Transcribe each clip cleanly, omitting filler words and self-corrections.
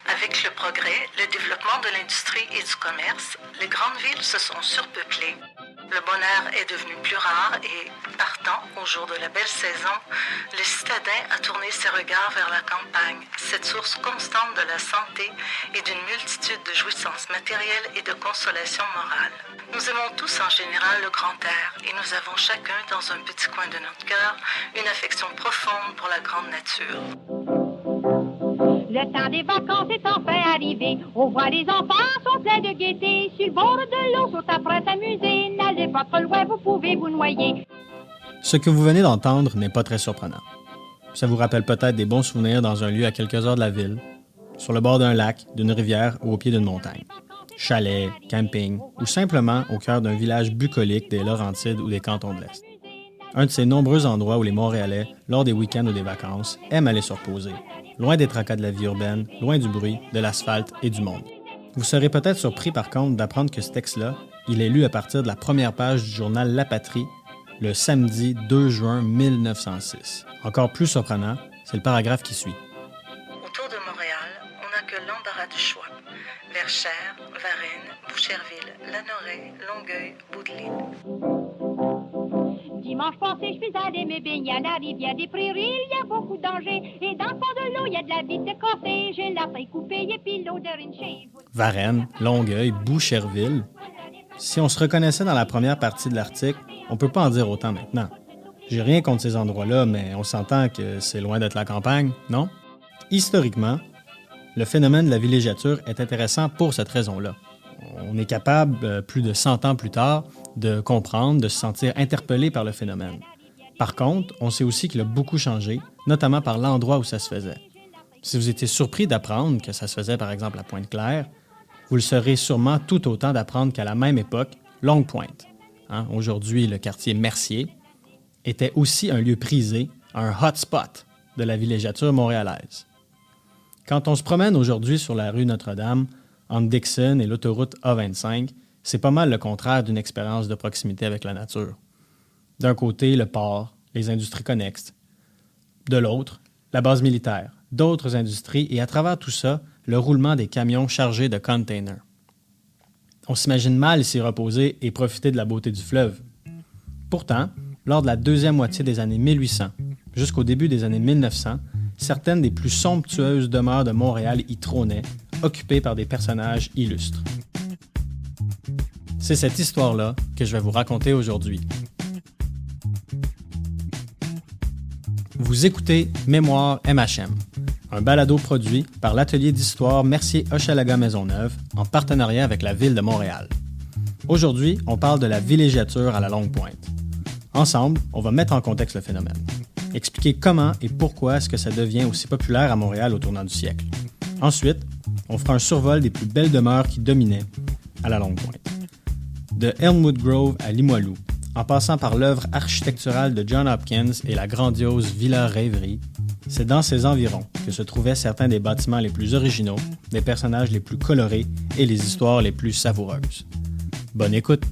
Avec le progrès, le développement de l'industrie et du commerce, les grandes villes se sont surpeuplées. Le bon air est devenu plus rare et, partant, au jour de la belle saison, le citadin a tourné ses regards vers la campagne, cette source constante de la santé et d'une multitude de jouissances matérielles et de consolation morale. Nous aimons tous en général le grand air et nous avons chacun, dans un petit coin de notre cœur, une affection profonde pour la grande nature. Le temps des vacances est enfin arrivé. On voit les enfants sont pleins de gaieté. Sur le bord de l'eau sont après s'amuser. N'allez pas trop loin, vous pouvez vous noyer. Ce que vous venez d'entendre n'est pas très surprenant. Ça vous rappelle peut-être des bons souvenirs dans un lieu à quelques heures de la ville, sur le bord d'un lac, d'une rivière ou au pied d'une montagne. Chalet, camping ou simplement au cœur d'un village bucolique des Laurentides ou des cantons de l'Est. Un de ces nombreux endroits où les Montréalais, lors des week-ends ou des vacances, aiment aller se reposer, loin des tracas de la vie urbaine, loin du bruit, de l'asphalte et du monde. Vous serez peut-être surpris par contre d'apprendre que ce texte-là, il est lu à partir de la première page du journal La Patrie, le samedi 2 juin 1906. Encore plus surprenant, c'est le paragraphe qui suit. Autour de Montréal, on n'a que l'embarras du choix. Verchères, Varennes, Boucherville, Lanoraie, Longueuil, Boudeline. Dimanche passé, je suis allé me baigner à la rivière des Prairies. Il y a beaucoup de dangers. Et dans le fond de l'eau, il y a de la vitre de café. J'ai la paille coupée et puis l'odeur une shave. Varennes, Longueuil, Boucherville. Si on se reconnaissait dans la première partie de l'article, on peut pas en dire autant maintenant. J'ai rien contre ces endroits-là, mais on s'entend que c'est loin d'être la campagne, non? Historiquement, le phénomène de la villégiature est intéressant pour cette raison-là. On est capable, plus de 100 ans plus tard, de comprendre, de se sentir interpellé par le phénomène. Par contre, on sait aussi qu'il a beaucoup changé, notamment par l'endroit où ça se faisait. Si vous étiez surpris d'apprendre que ça se faisait par exemple à Pointe-Claire, vous le serez sûrement tout autant d'apprendre qu'à la même époque, Longue-Pointe, aujourd'hui le quartier Mercier, était aussi un lieu prisé, un hotspot de la villégiature montréalaise. Quand on se promène aujourd'hui sur la rue Notre-Dame, entre Dixon et l'autoroute A25, c'est pas mal le contraire d'une expérience de proximité avec la nature. D'un côté, le port, les industries connexes. De l'autre, la base militaire, d'autres industries et à travers tout ça, le roulement des camions chargés de containers. On s'imagine mal s'y reposer et profiter de la beauté du fleuve. Pourtant, lors de la deuxième moitié des années 1800 jusqu'au début des années 1900, certaines des plus somptueuses demeures de Montréal y trônaient, occupées par des personnages illustres. C'est cette histoire-là que je vais vous raconter aujourd'hui. Vous écoutez Mémoire MHM, un balado produit par l'Atelier d'histoire Mercier-Hochelaga-Maisonneuve en partenariat avec la Ville de Montréal. Aujourd'hui, on parle de la villégiature à la Longue-Pointe. Ensemble, on va mettre en contexte le phénomène, expliquer comment et pourquoi est-ce que ça devient aussi populaire à Montréal au tournant du siècle. Ensuite, on fera un survol des plus belles demeures qui dominaient à la Longue-Pointe. De Elmwood Grove à Limoilou, en passant par l'œuvre architecturale de John Hopkins et la grandiose Villa Rêverie, c'est dans ces environs que se trouvaient certains des bâtiments les plus originaux, les personnages les plus colorés et les histoires les plus savoureuses. Bonne écoute!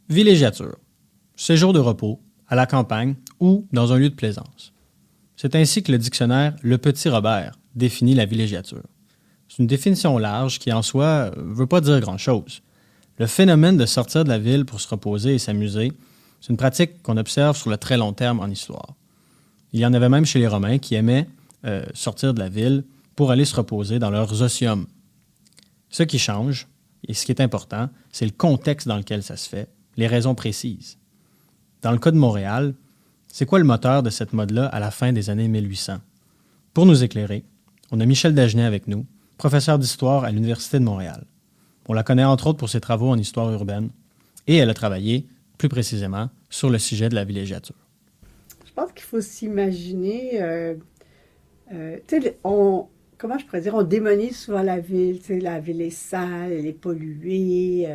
Villégiature. Séjour de repos, à la campagne ou dans un lieu de plaisance. C'est ainsi que le dictionnaire Le Petit Robert définit la villégiature. C'est une définition large qui, en soi, ne veut pas dire grand-chose. Le phénomène de sortir de la ville pour se reposer et s'amuser, c'est une pratique qu'on observe sur le très long terme en histoire. Il y en avait même chez les Romains qui aimaient sortir de la ville pour aller se reposer dans leurs otiums. Ce qui change, et ce qui est important, c'est le contexte dans lequel ça se fait, les raisons précises. Dans le cas de Montréal, c'est quoi le moteur de cette mode-là à la fin des années 1800? Pour nous éclairer, on a Michel Dagenet avec nous, professeur d'histoire à l'Université de Montréal. On la connaît entre autres pour ses travaux en histoire urbaine et elle a travaillé, plus précisément, sur le sujet de la villégiature. Je pense qu'il faut s'imaginer, comment je pourrais dire, on démonise souvent la ville, la ville est sale, elle est polluée,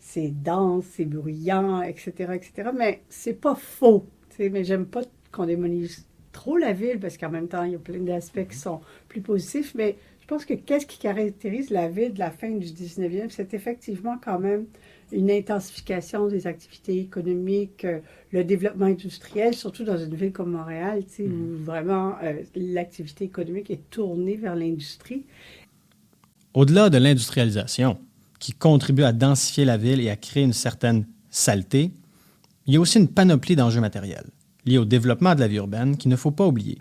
c'est dense, c'est bruyant, etc., etc. Mais c'est pas faux, mais j'aime pas qu'on démonise trop la ville parce qu'en même temps, il y a plein d'aspects qui sont plus positifs, mais je pense que qu'est-ce qui caractérise la ville de la fin du 19e, c'est effectivement quand même une intensification des activités économiques, le développement industriel, surtout dans une ville comme Montréal, où vraiment l'activité économique est tournée vers l'industrie. Au-delà de l'industrialisation, qui contribue à densifier la ville et à créer une certaine saleté, il y a aussi une panoplie d'enjeux matériels liés au développement de la vie urbaine qu'il ne faut pas oublier.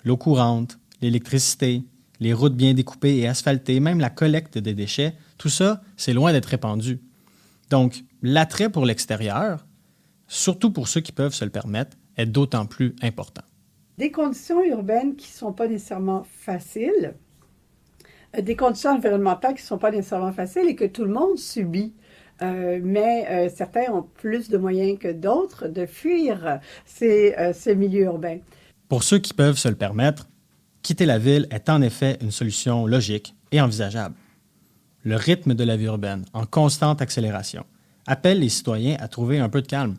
L'eau courante, l'électricité, les routes bien découpées et asphaltées, même la collecte des déchets, tout ça, c'est loin d'être répandu. Donc, l'attrait pour l'extérieur, surtout pour ceux qui peuvent se le permettre, est d'autant plus important. Des conditions urbaines qui ne sont pas nécessairement faciles, des conditions environnementales qui ne sont pas nécessairement faciles et que tout le monde subit. Mais certains ont plus de moyens que d'autres de fuir ces milieux urbains. Pour ceux qui peuvent se le permettre, quitter la ville est en effet une solution logique et envisageable. Le rythme de la vie urbaine, en constante accélération, appelle les citoyens à trouver un peu de calme.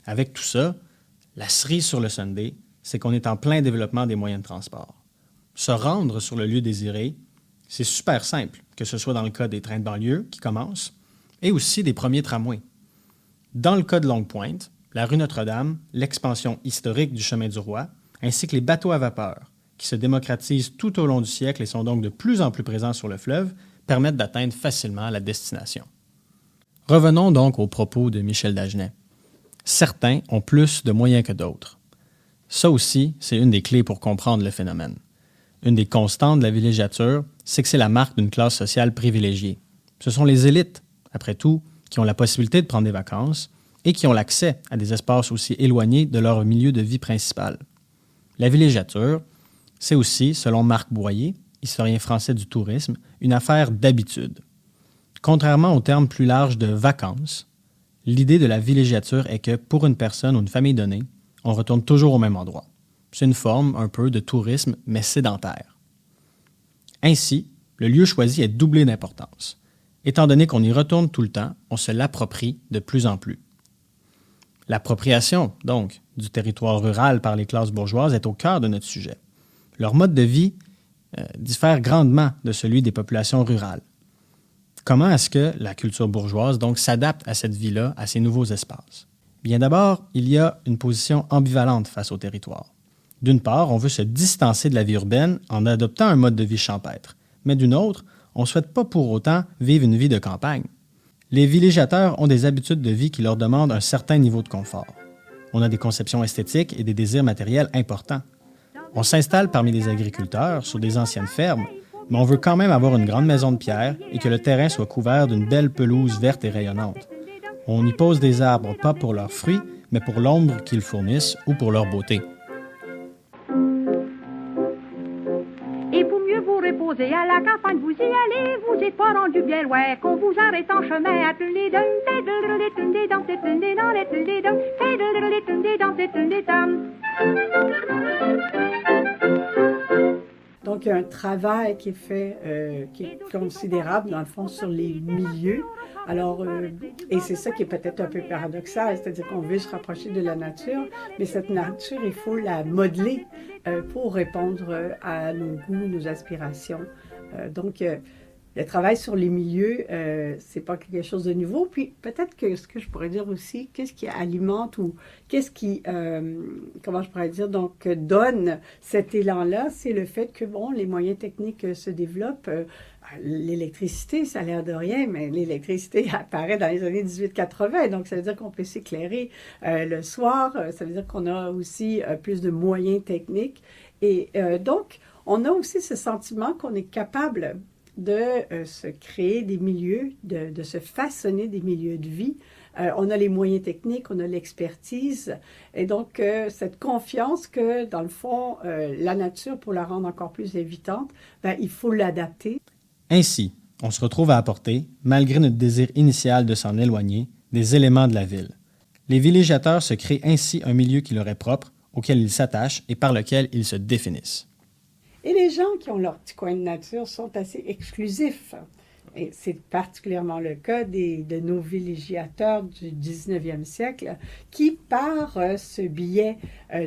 Avec tout ça, la cerise sur le sundae, c'est qu'on est en plein développement des moyens de transport. Se rendre sur le lieu désiré, c'est super simple, que ce soit dans le cas des trains de banlieue qui commencent, et aussi des premiers tramways. Dans le cas de Longue-Pointe, la rue Notre-Dame, l'expansion historique du chemin du Roi, ainsi que les bateaux à vapeur, qui se démocratisent tout au long du siècle et sont donc de plus en plus présents sur le fleuve, permettent d'atteindre facilement la destination. Revenons donc aux propos de Michel Dagenet. Certains ont plus de moyens que d'autres. Ça aussi, c'est une des clés pour comprendre le phénomène. Une des constantes de la villégiature, c'est que c'est la marque d'une classe sociale privilégiée. Ce sont les élites, après tout, qui ont la possibilité de prendre des vacances et qui ont l'accès à des espaces aussi éloignés de leur milieu de vie principal. La villégiature, c'est aussi, selon Marc Boyer, historien français du tourisme, une affaire d'habitude. Contrairement au terme plus large de vacances, l'idée de la villégiature est que pour une personne ou une famille donnée, on retourne toujours au même endroit. C'est une forme un peu de tourisme, mais sédentaire. Ainsi, le lieu choisi est doublé d'importance. Étant donné qu'on y retourne tout le temps, on se l'approprie de plus en plus. L'appropriation, donc, du territoire rural par les classes bourgeoises est au cœur de notre sujet. Leur mode de vie diffère grandement de celui des populations rurales. Comment est-ce que la culture bourgeoise donc s'adapte à cette vie-là, à ces nouveaux espaces? Bien d'abord, il y a une position ambivalente face au territoire. D'une part, on veut se distancer de la vie urbaine en adoptant un mode de vie champêtre, mais d'une autre, on ne souhaite pas pour autant vivre une vie de campagne. Les villégiateurs ont des habitudes de vie qui leur demandent un certain niveau de confort. On a des conceptions esthétiques et des désirs matériels importants. On s'installe parmi des agriculteurs sur des anciennes fermes, mais on veut quand même avoir une grande maison de pierre et que le terrain soit couvert d'une belle pelouse verte et rayonnante. On y pose des arbres pas pour leurs fruits, mais pour l'ombre qu'ils fournissent ou pour leur beauté. Et pour mieux vous reposer à la campagne, vous y allez, vous n'êtes pas rendu bien loin, qu'on vous arrête en chemin à Donc, il y a un travail qui est fait, qui est considérable, dans le fond, sur les milieux. Alors, et c'est ça qui est peut-être un peu paradoxal, c'est-à-dire qu'on veut se rapprocher de la nature, mais cette nature, il faut la modeler pour répondre à nos goûts, nos aspirations. Donc, le travail sur les milieux, c'est pas quelque chose de nouveau. Puis peut-être que ce que je pourrais dire aussi, qu'est-ce qui alimente ou qu'est-ce qui, comment je pourrais dire, donc donne cet élan-là, c'est le fait que, bon, les moyens techniques se développent. L'électricité, ça a l'air de rien, mais l'électricité apparaît dans les années 1880, donc ça veut dire qu'on peut s'éclairer le soir, ça veut dire qu'on a aussi plus de moyens techniques. Et donc, on a aussi ce sentiment qu'on est capable de se créer des milieux, de se façonner des milieux de vie. On a les moyens techniques, on a l'expertise. Et donc, cette confiance que, dans le fond, la nature, pour la rendre encore plus invitante, il faut l'adapter. Ainsi, on se retrouve à apporter, malgré notre désir initial de s'en éloigner, des éléments de la ville. Les villégiateurs se créent ainsi un milieu qui leur est propre, auquel ils s'attachent et par lequel ils se définissent. Et les gens qui ont leur petit coin de nature sont assez exclusifs. Et c'est particulièrement le cas de nos villégiateurs du 19e siècle qui, par ce biais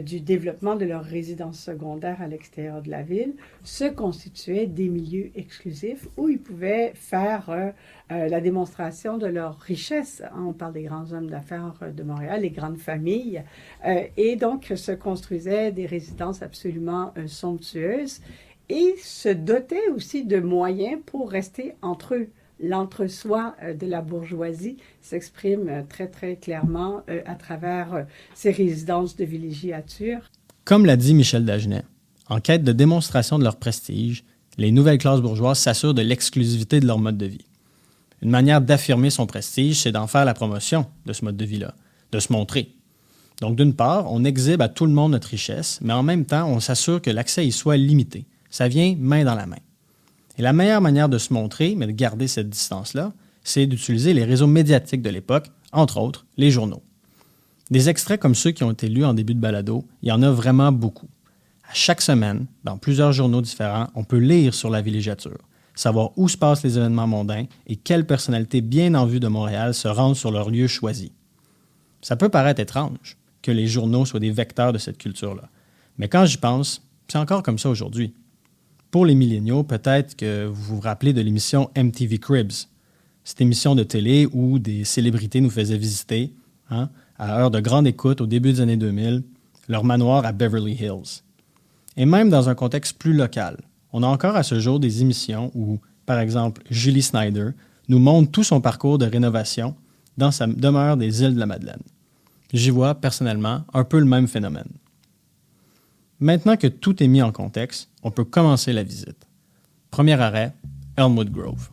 du développement de leur résidence secondaire à l'extérieur de la ville, se constituaient des milieux exclusifs où ils pouvaient faire la démonstration de leur richesse. On parle des grands hommes d'affaires de Montréal, les grandes familles, et donc se construisaient des résidences absolument somptueuses et se dotaient aussi de moyens pour rester entre eux. L'entre-soi de la bourgeoisie s'exprime très, très clairement à travers ces résidences de villégiature. Comme l'a dit Michel Dagenet, en quête de démonstration de leur prestige, les nouvelles classes bourgeoises s'assurent de l'exclusivité de leur mode de vie. Une manière d'affirmer son prestige, c'est d'en faire la promotion de ce mode de vie-là, de se montrer. Donc, d'une part, on exhibe à tout le monde notre richesse, mais en même temps, on s'assure que l'accès y soit limité. Ça vient main dans la main. Et la meilleure manière de se montrer, mais de garder cette distance-là, c'est d'utiliser les réseaux médiatiques de l'époque, entre autres les journaux. Des extraits comme ceux qui ont été lus en début de balado, il y en a vraiment beaucoup. À chaque semaine, dans plusieurs journaux différents, on peut lire sur la villégiature, savoir où se passent les événements mondains et quelles personnalités bien en vue de Montréal se rendent sur leur lieu choisi. Ça peut paraître étrange que les journaux soient des vecteurs de cette culture-là, mais quand j'y pense, c'est encore comme ça aujourd'hui. Pour les milléniaux, peut-être que vous vous rappelez de l'émission MTV Cribs, cette émission de télé où des célébrités nous faisaient visiter, à heure de grande écoute au début des années 2000, leur manoir à Beverly Hills. Et même dans un contexte plus local, on a encore à ce jour des émissions où, par exemple, Julie Snyder nous montre tout son parcours de rénovation dans sa demeure des îles de la Madeleine. J'y vois, personnellement, un peu le même phénomène. Maintenant que tout est mis en contexte, on peut commencer la visite. Premier arrêt, Elmwood Grove.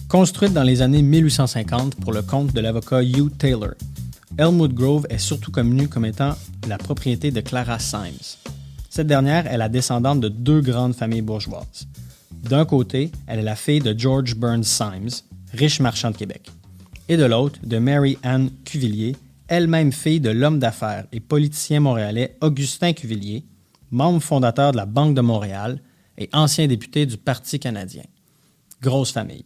Construite dans les années 1850 pour le compte de l'avocat Hugh Taylor, Elmwood Grove est surtout connue comme étant la propriété de Clara Symes. Cette dernière est la descendante de deux grandes familles bourgeoises. D'un côté, elle est la fille de George Burns Symes, riche marchand de Québec, et de l'autre, de Mary Ann Cuvillier, elle-même fille de l'homme d'affaires et politicien montréalais Augustin Cuvillier, membre fondateur de la Banque de Montréal et ancien député du Parti canadien. Grosse famille.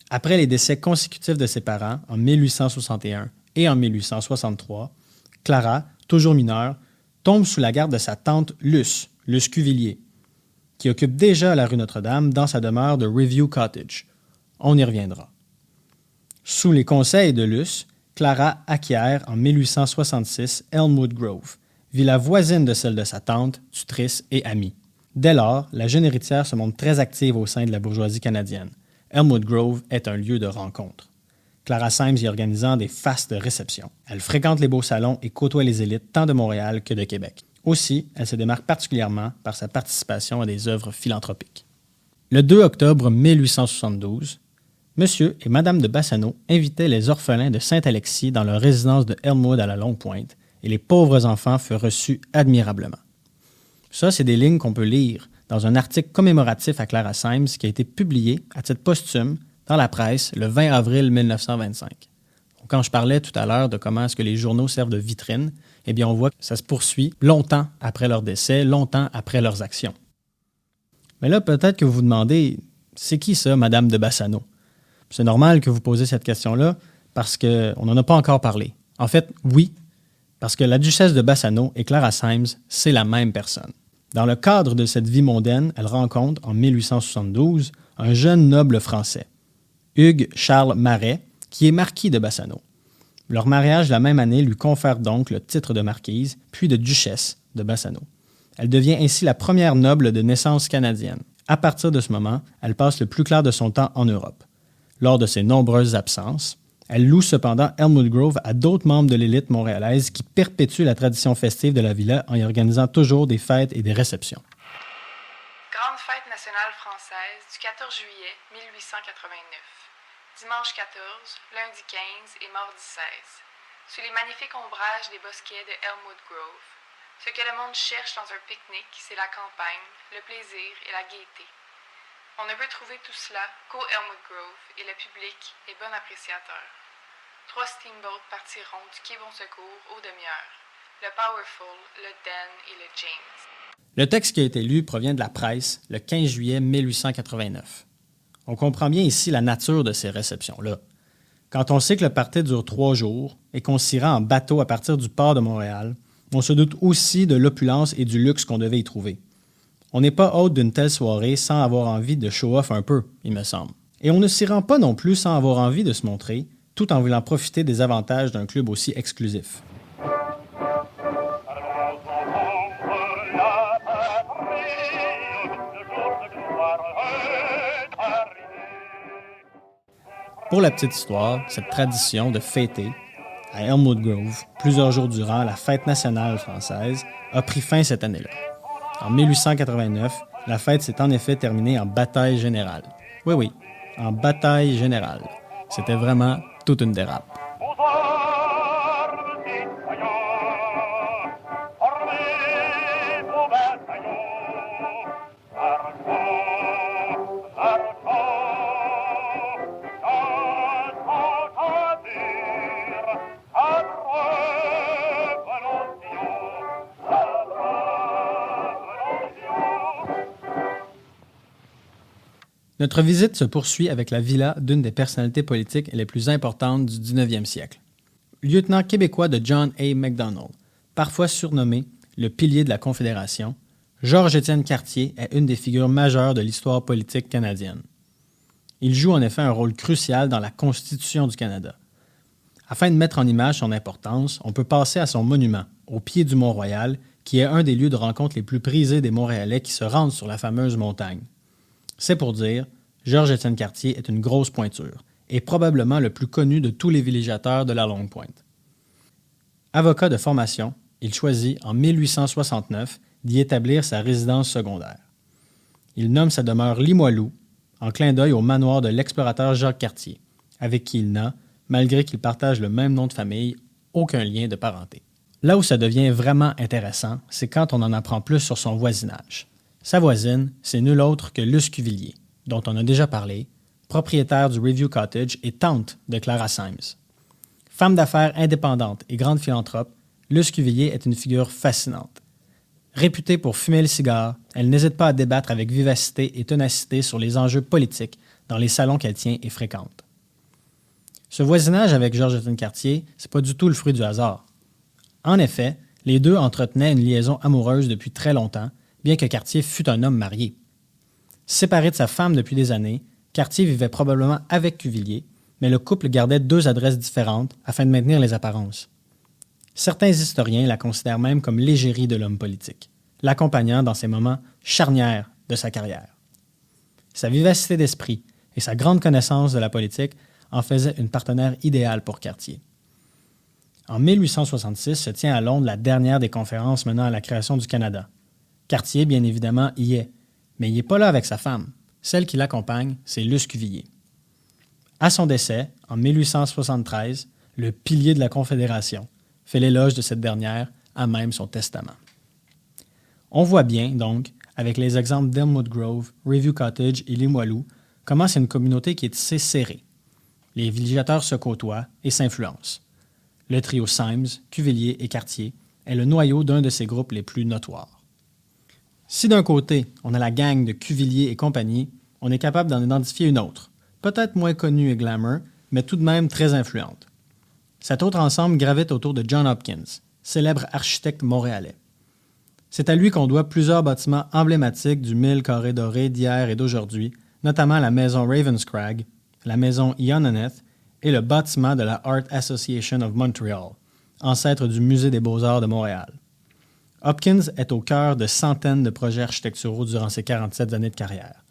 Après les décès consécutifs de ses parents en 1861 et en 1863, Clara, toujours mineure, tombe sous la garde de sa tante Luce Cuvillier, qui occupe déjà la rue Notre-Dame dans sa demeure de Review Cottage. On y reviendra. Sous les conseils de Luce, Clara acquiert en 1866 Elmwood Grove, villa voisine de celle de sa tante, tutrice et amie. Dès lors, la jeune héritière se montre très active au sein de la bourgeoisie canadienne. Elmwood Grove est un lieu de rencontre. Clara Symes y organisant des fastes réceptions. Elle fréquente les beaux salons et côtoie les élites tant de Montréal que de Québec. Aussi, elle se démarque particulièrement par sa participation à des œuvres philanthropiques. Le 2 octobre 1872, M. et Mme de Bassano invitaient les orphelins de Saint-Alexis dans leur résidence de Elmwood à la Longue-Pointe et les pauvres enfants furent reçus admirablement. Ça, c'est des lignes qu'on peut lire dans un article commémoratif à Clara Symes qui a été publié à titre posthume dans la presse le 20 avril 1925. Donc, quand je parlais tout à l'heure de comment est-ce que les journaux servent de vitrine, eh bien, on voit que ça se poursuit longtemps après leur décès, longtemps après leurs actions. Mais là, peut-être que vous vous demandez, c'est qui ça, Madame de Bassano? C'est normal que vous posiez cette question-là parce qu'on n'en a pas encore parlé. En fait, oui, parce que la duchesse de Bassano et Clara Symes, c'est la même personne. Dans le cadre de cette vie mondaine, elle rencontre, en 1872, un jeune noble français, Hugues Charles Marais, qui est marquis de Bassano. Leur mariage la même année lui confère donc le titre de marquise, puis de duchesse de Bassano. Elle devient ainsi la première noble de naissance canadienne. À partir de ce moment, elle passe le plus clair de son temps en Europe. Lors de ses nombreuses absences, elle loue cependant Elmwood Grove à d'autres membres de l'élite montréalaise qui perpétuent la tradition festive de la villa en y organisant toujours des fêtes et des réceptions. Grande fête nationale française du 14 juillet 1889. Dimanche 14, lundi 15 et mardi 16. Sous les magnifiques ombrages des bosquets de Elmwood Grove. Ce que le monde cherche dans un pique-nique, c'est la campagne, le plaisir et la gaieté. On ne peut trouver tout cela qu'au Elmwood Grove et le public est bon appréciateur. 3 steamboats partiront du quai Bon-Secours aux demi-heures. Le Powerful, le Den et le James. Le texte qui a été lu provient de la presse le 15 juillet 1889. On comprend bien ici la nature de ces réceptions-là. Quand on sait que le party dure 3 jours et qu'on s'y rend en bateau à partir du port de Montréal, on se doute aussi de l'opulence et du luxe qu'on devait y trouver. On n'est pas hôte d'une telle soirée sans avoir envie de show-off un peu, il me semble. Et on ne s'y rend pas non plus sans avoir envie de se montrer, tout en voulant profiter des avantages d'un club aussi exclusif. Pour la petite histoire, cette tradition de fêter, à Elmwood Grove, plusieurs jours durant la fête nationale française, a pris fin cette année-là. En 1889, la fête s'est en effet terminée en bataille générale. Oui, en bataille générale. C'était vraiment toute une dérape. Notre visite se poursuit avec la villa d'une des personnalités politiques les plus importantes du 19e siècle. Lieutenant québécois de John A. Macdonald, parfois surnommé le pilier de la Confédération, Georges-Étienne Cartier est une des figures majeures de l'histoire politique canadienne. Il joue en effet un rôle crucial dans la Constitution du Canada. Afin de mettre en image son importance, on peut passer à son monument, au pied du Mont-Royal, qui est un des lieux de rencontre les plus prisés des Montréalais qui se rendent sur la fameuse montagne. C'est pour dire, Georges-Étienne Cartier est une grosse pointure et probablement le plus connu de tous les villégiateurs de la Longue-Pointe. Avocat de formation, il choisit en 1869 d'y établir sa résidence secondaire. Il nomme sa demeure Limoilou, en clin d'œil au manoir de l'explorateur Jacques Cartier, avec qui il n'a, malgré qu'ils partagent le même nom de famille, aucun lien de parenté. Là où ça devient vraiment intéressant, c'est quand on en apprend plus sur son voisinage. Sa voisine, c'est nul autre que Luce Cuvillier, dont on a déjà parlé, propriétaire du Review Cottage et tante de Clara Symes. Femme d'affaires indépendante et grande philanthrope, Luce Cuvillier est une figure fascinante. Réputée pour fumer le cigare, elle n'hésite pas à débattre avec vivacité et ténacité sur les enjeux politiques dans les salons qu'elle tient et fréquente. Ce voisinage avec Georges-Étienne Cartier, c'est pas du tout le fruit du hasard. En effet, les deux entretenaient une liaison amoureuse depuis très longtemps, bien que Cartier fût un homme marié. Séparé de sa femme depuis des années, Cartier vivait probablement avec Cuvillier, mais le couple gardait 2 adresses différentes afin de maintenir les apparences. Certains historiens la considèrent même comme l'égérie de l'homme politique, l'accompagnant dans ces moments charnières de sa carrière. Sa vivacité d'esprit et sa grande connaissance de la politique en faisaient une partenaire idéale pour Cartier. En 1866 se tient à Londres la dernière des conférences menant à la création du Canada. Cartier, bien évidemment, y est, mais il n'est pas là avec sa femme. Celle qui l'accompagne, c'est Luce Cuvillier. À son décès, en 1873, le pilier de la Confédération fait l'éloge de cette dernière à même son testament. On voit bien, donc, avec les exemples d'Elmwood Grove, Review Cottage et Limoilou, comment c'est une communauté qui est tissée serrée. Les villégiateurs se côtoient et s'influencent. Le trio Symes, Cuvillier et Cartier est le noyau d'un de ces groupes les plus notoires. Si d'un côté, on a la gang de Cuvillier et compagnie, on est capable d'en identifier une autre, peut-être moins connue et glamour, mais tout de même très influente. Cet autre ensemble gravite autour de John Hopkins, célèbre architecte montréalais. C'est à lui qu'on doit plusieurs bâtiments emblématiques du 1000 carrés dorés d'hier et d'aujourd'hui, notamment la maison Ravenscrag, la maison Yononeth et le bâtiment de la Art Association of Montreal, ancêtre du Musée des Beaux-Arts de Montréal. Hopkins est au cœur de centaines de projets architecturaux durant ses 47 années de carrière.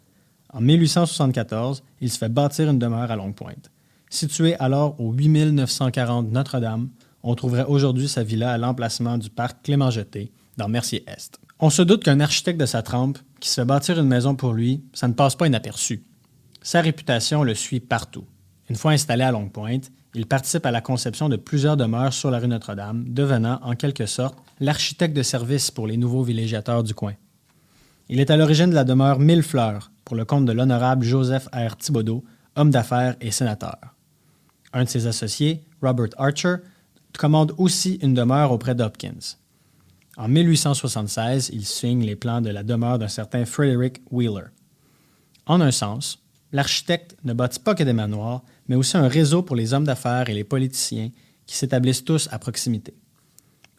En 1874, il se fait bâtir une demeure à Longue-Pointe. Située alors au 8940 Notre-Dame, on trouverait aujourd'hui sa villa à l'emplacement du parc Clément-Jeté, dans Mercier-Est. On se doute qu'un architecte de sa trempe, qui se fait bâtir une maison pour lui, ça ne passe pas inaperçu. Sa réputation le suit partout. Une fois installé à Longue-Pointe, il participe à la conception de plusieurs demeures sur la rue Notre-Dame, devenant, en quelque sorte, l'architecte de service pour les nouveaux villégiateurs du coin. Il est à l'origine de la demeure Millefleurs, pour le compte de l'honorable Joseph R. Thibodeau, homme d'affaires et sénateur. Un de ses associés, Robert Archer, commande aussi une demeure auprès d'Hopkins. En 1876, il signe les plans de la demeure d'un certain Frederick Wheeler. En un sens, l'architecte ne bâtit pas que des manoirs, mais aussi un réseau pour les hommes d'affaires et les politiciens qui s'établissent tous à proximité.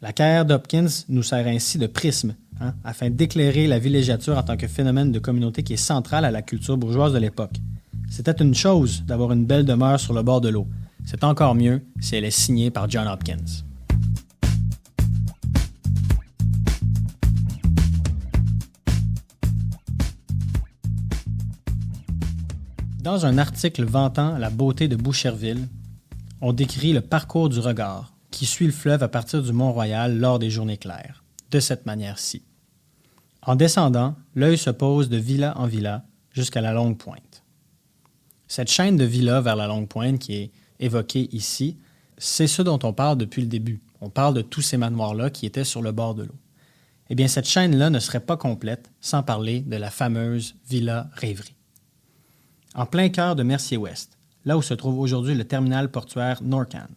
La carrière d'Hopkins nous sert ainsi de prisme, afin d'éclairer la villégiature en tant que phénomène de communauté qui est central à la culture bourgeoise de l'époque. C'était une chose d'avoir une belle demeure sur le bord de l'eau. C'est encore mieux si elle est signée par John Hopkins. Dans un article vantant la beauté de Boucherville, on décrit le parcours du regard qui suit le fleuve à partir du Mont-Royal lors des journées claires, de cette manière-ci. En descendant, l'œil se pose de villa en villa jusqu'à la Longue Pointe. Cette chaîne de villas vers la Longue Pointe qui est évoquée ici, c'est ce dont on parle depuis le début. On parle de tous ces manoirs-là qui étaient sur le bord de l'eau. Eh bien, cette chaîne-là ne serait pas complète sans parler de la fameuse Villa Rêverie. En plein cœur de Mercier-Ouest, là où se trouve aujourd'hui le terminal portuaire Norcan,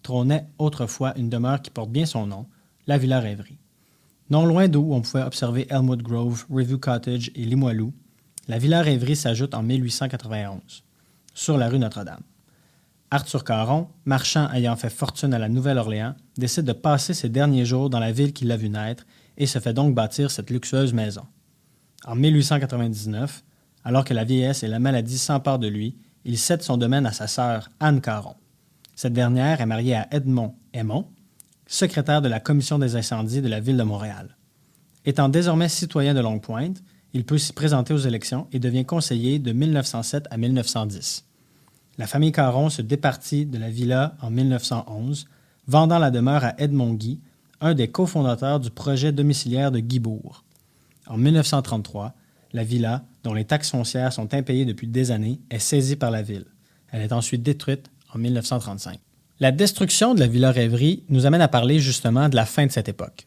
trônait autrefois une demeure qui porte bien son nom, la Villa Rêverie. Non loin d'où on pouvait observer Elmwood Grove, Review Cottage et Limoilou, la Villa Rêverie s'ajoute en 1891, sur la rue Notre-Dame. Arthur Caron, marchand ayant fait fortune à la Nouvelle-Orléans, décide de passer ses derniers jours dans la ville qui l'a vu naître et se fait donc bâtir cette luxueuse maison. En 1899, alors que la vieillesse et la maladie s'emparent de lui, il cède son domaine à sa sœur, Anne Caron. Cette dernière est mariée à Edmond Aymon, secrétaire de la Commission des incendies de la Ville de Montréal. Étant désormais citoyen de Longue-Pointe, il peut s'y présenter aux élections et devient conseiller de 1907 à 1910. La famille Caron se départit de la villa en 1911, vendant la demeure à Edmond Guy, un des cofondateurs du projet domiciliaire de Guibourg. En 1933, la villa, dont les taxes foncières sont impayées depuis des années, est saisie par la ville. Elle est ensuite détruite en 1935. La destruction de la Villa Rêverie nous amène à parler justement de la fin de cette époque.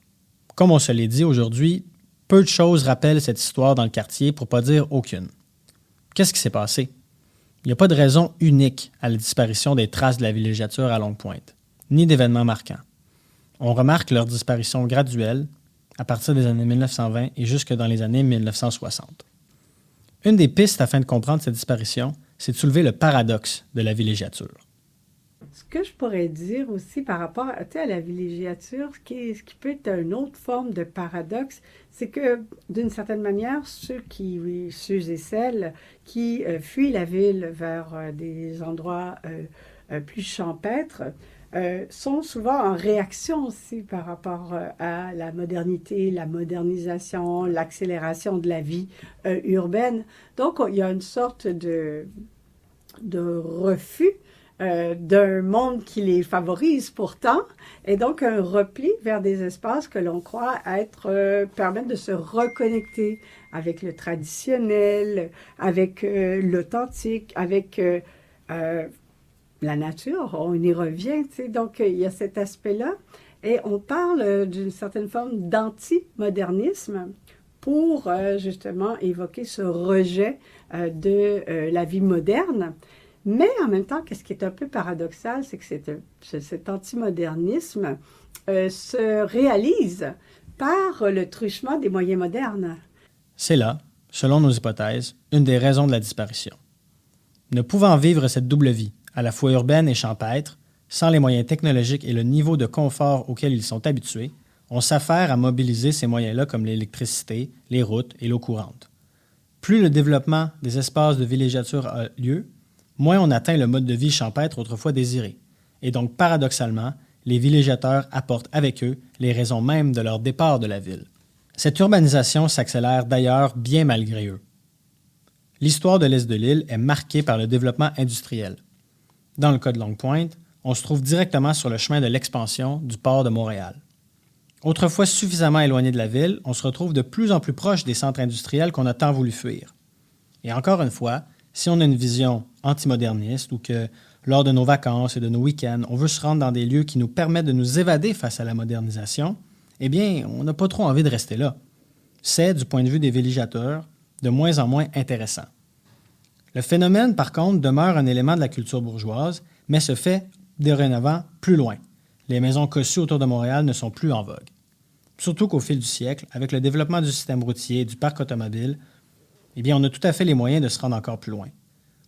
Comme on se l'est dit aujourd'hui, peu de choses rappellent cette histoire dans le quartier, pour ne pas dire aucune. Qu'est-ce qui s'est passé? Il n'y a pas de raison unique à la disparition des traces de la villégiature à Longue-Pointe, ni d'événements marquants. On remarque leur disparition graduelle à partir des années 1920 et jusque dans les années 1960. Une des pistes afin de comprendre cette disparition, c'est de soulever le paradoxe de la villégiature. Ce que je pourrais dire aussi par rapport à la villégiature, ce qui peut être une autre forme de paradoxe, c'est que d'une certaine manière, ceux et celles qui fuient la ville vers des endroits plus champêtres sont souvent en réaction aussi par rapport à la modernité, la modernisation, l'accélération de la vie urbaine. Donc, il y a une sorte de refus d'un monde qui les favorise pourtant, et donc un repli vers des espaces que l'on croit permettre de se reconnecter avec le traditionnel, avec l'authentique, avec la nature, on y revient, tu sais. Donc il y a cet aspect-là, et on parle d'une certaine forme d'anti-modernisme pour justement évoquer ce rejet de la vie moderne. Mais en même temps, qu'est-ce qui est un peu paradoxal, c'est que cet antimodernisme se réalise par le truchement des moyens modernes. C'est là, selon nos hypothèses, une des raisons de la disparition. Ne pouvant vivre cette double vie, à la fois urbaine et champêtre, sans les moyens technologiques et le niveau de confort auquel ils sont habitués, on s'affaire à mobiliser ces moyens-là comme l'électricité, les routes et l'eau courante. Plus le développement des espaces de villégiature a lieu, moins on atteint le mode de vie champêtre autrefois désiré. Et donc, paradoxalement, les villégiateurs apportent avec eux les raisons mêmes de leur départ de la ville. Cette urbanisation s'accélère d'ailleurs bien malgré eux. L'histoire de l'Est de l'île est marquée par le développement industriel. Dans le cas de Longue-Pointe, on se trouve directement sur le chemin de l'expansion du port de Montréal. Autrefois suffisamment éloigné de la ville, on se retrouve de plus en plus proche des centres industriels qu'on a tant voulu fuir. Et encore une fois, si on a une vision antimoderniste ou que, lors de nos vacances et de nos week-ends, on veut se rendre dans des lieux qui nous permettent de nous évader face à la modernisation, eh bien, on n'a pas trop envie de rester là. C'est, du point de vue des villégiateurs, de moins en moins intéressant. Le phénomène, par contre, demeure un élément de la culture bourgeoise, mais se fait dorénavant plus loin. Les maisons cossues autour de Montréal ne sont plus en vogue. Surtout qu'au fil du siècle, avec le développement du système routier et du parc automobile, on a tout à fait les moyens de se rendre encore plus loin.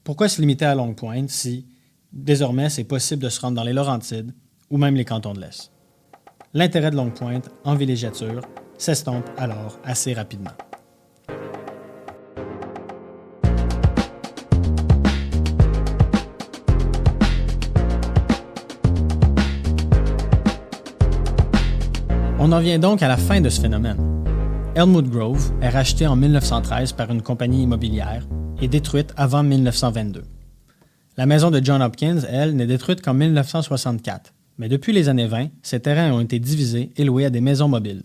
Pourquoi se limiter à Longue Pointe si, désormais, c'est possible de se rendre dans les Laurentides ou même les cantons de l'Est? L'intérêt de Longue Pointe en villégiature s'estompe alors assez rapidement. On en vient donc à la fin de ce phénomène. Elmwood Grove est rachetée en 1913 par une compagnie immobilière et détruite avant 1922. La maison de John Hopkins, elle, n'est détruite qu'en 1964. Mais depuis les années 20, ces terrains ont été divisés et loués à des maisons mobiles.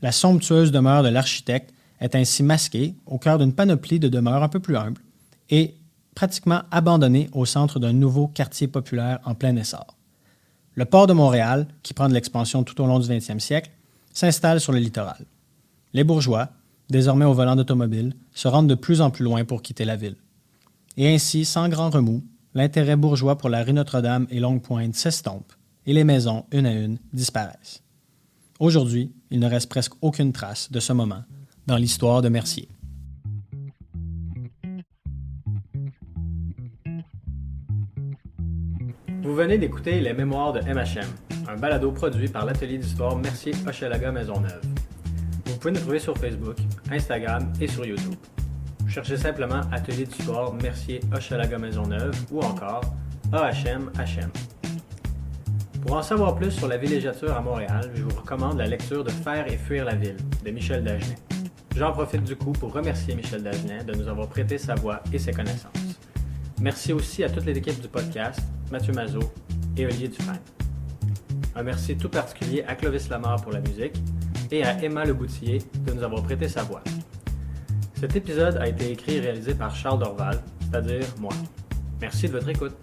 La somptueuse demeure de l'architecte est ainsi masquée au cœur d'une panoplie de demeures un peu plus humbles et pratiquement abandonnée au centre d'un nouveau quartier populaire en plein essor. Le port de Montréal, qui prend de l'expansion tout au long du 20e siècle, s'installe sur le littoral. Les bourgeois, désormais au volant d'automobile, se rendent de plus en plus loin pour quitter la ville. Et ainsi, sans grand remous, l'intérêt bourgeois pour la rue Notre-Dame et Longue Pointe s'estompe et les maisons, une à une, disparaissent. Aujourd'hui, il ne reste presque aucune trace de ce moment dans l'histoire de Mercier. Vous venez d'écouter Les Mémoires de MHM, un balado produit par l'Atelier d'histoire Mercier-Hochelaga Maisonneuve. Vous pouvez nous trouver sur Facebook, Instagram et sur YouTube. Cherchez simplement Atelier d'histoire Mercier-Hochelaga Maisonneuve ou encore AHM-HM. Pour en savoir plus sur la villégiature à Montréal, je vous recommande la lecture de Faire et fuir la ville de Michel Dagenet. J'en profite du coup pour remercier Michel Dagenet de nous avoir prêté sa voix et ses connaissances. Merci aussi à toute l'équipe du podcast, Mathieu Mazot et Olivier Dufresne. Un merci tout particulier à Clovis Lamar pour la musique et à Emma Leboutillier de nous avoir prêté sa voix. Cet épisode a été écrit et réalisé par Charles Dorval, c'est-à-dire moi. Merci de votre écoute.